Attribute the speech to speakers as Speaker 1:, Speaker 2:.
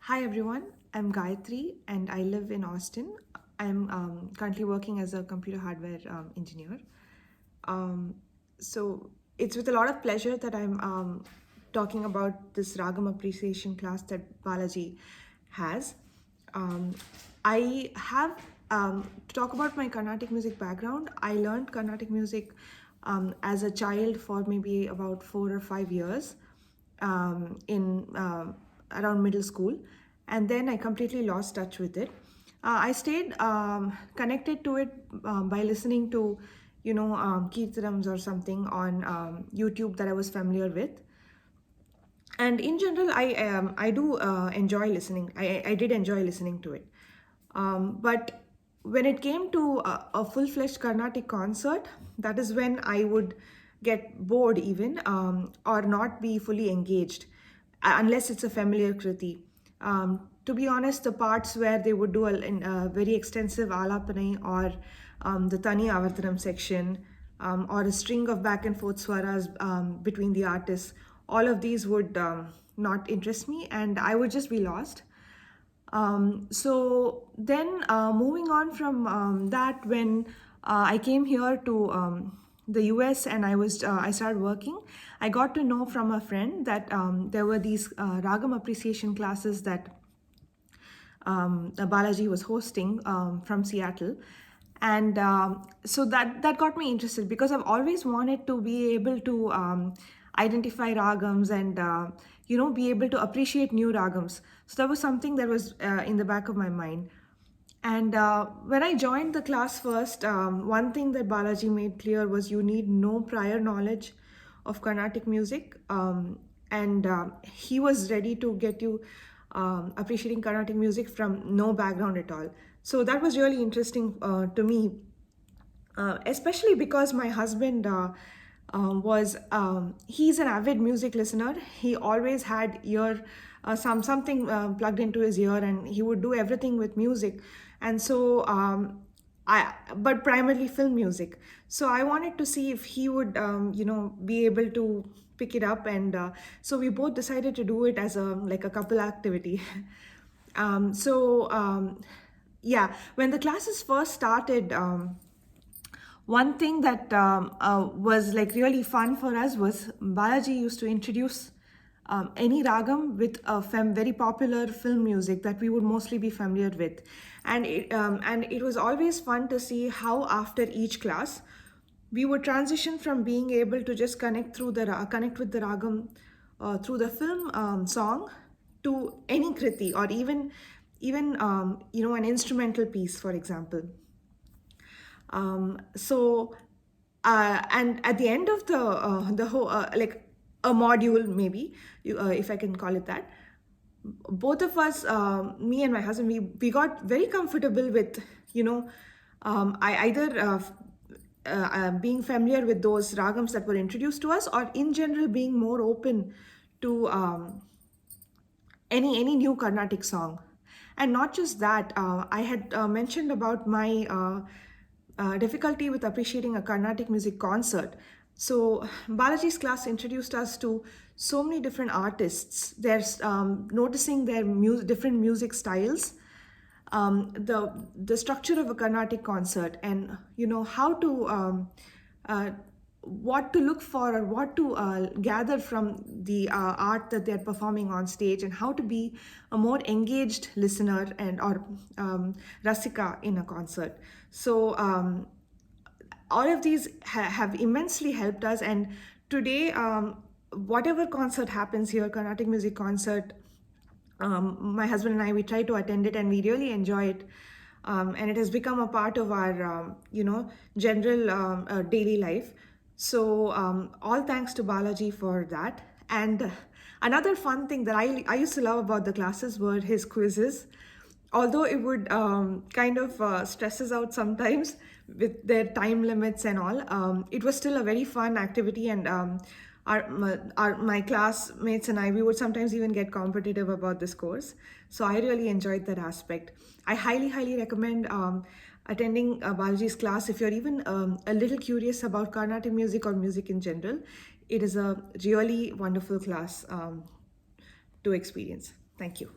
Speaker 1: Hi everyone, I'm Gayatri and I live in Austin. I'm currently working as a computer hardware engineer. Um, so it's with a lot of pleasure that I'm talking about this Ragam appreciation class that Balaji has. Um, I have to talk about my Carnatic music background. I learned Carnatic music as a child for maybe about 4 or 5 years in around middle school, and then I completely lost touch with it. I stayed connected to it by listening to, kirtanams or something on YouTube that I was familiar with. And in general, I do enjoy listening. I did enjoy listening to it. But when it came to a full-fledged Carnatic concert, that is when I would get bored even, or not be fully engaged, unless it's a familiar kriti. To be honest, the parts where they would do a very extensive alapane, or the Tani Avartanam section, or a string of back and forth swaras between the artists, all of these would not interest me and I would just be lost. So then, moving on from that, when I came here to the US and I started working, I got to know from a friend that there were these Ragam appreciation classes that Balaji was hosting from Seattle. And so that got me interested because I've always wanted to be able to identify ragams and be able to appreciate new ragams. So that was something that was in the back of my mind. And when I joined the class first, one thing that Balaji made clear was you need no prior knowledge of Carnatic music. And he was ready to get you appreciating Carnatic music from no background at all. So that was really interesting to me, especially because my husband he's an avid music listener. He always had something plugged into his ear, and he would do everything with music. And so but primarily film music. So I wanted to see if he would be able to pick it up, and so we both decided to do it as a couple activity. So yeah, when the classes first started, one thing that was like really fun for us was Balaji used to introduce any ragam with a very popular film music that we would mostly be familiar with, and it was always fun to see how after each class we would transition from being able to just connect with the ragam through the film song to any kriti, or even an instrumental piece, for example. And at the end of the whole like a module, maybe if I can call it that, both of us, me and my husband, we got very comfortable with, I either being familiar with those ragams that were introduced to us, or in general being more open to any new Carnatic song. And not just that, I had mentioned about my difficulty with appreciating a Carnatic music concert. So Balaji's class introduced us to so many different artists. There's noticing their different music styles, the structure of a Carnatic concert, and how to what to look for, or what to gather from the art that they're performing on stage, and how to be a more engaged listener and or rasika in a concert. So all of these have immensely helped us, and today, whatever concert happens here, Carnatic music concert, my husband and I, we try to attend it and we really enjoy it. And it has become a part of our general daily life. So all thanks to Balaji for that. And another fun thing that I used to love about the classes were his quizzes. Although it would kind of stress us out sometimes with their time limits and all, it was still a very fun activity. And my classmates and I, we would sometimes even get competitive about this course. So I really enjoyed that aspect. I highly recommend attending Balaji's class if you're even a little curious about Carnatic music or music in general. It is a really wonderful class to experience. Thank you.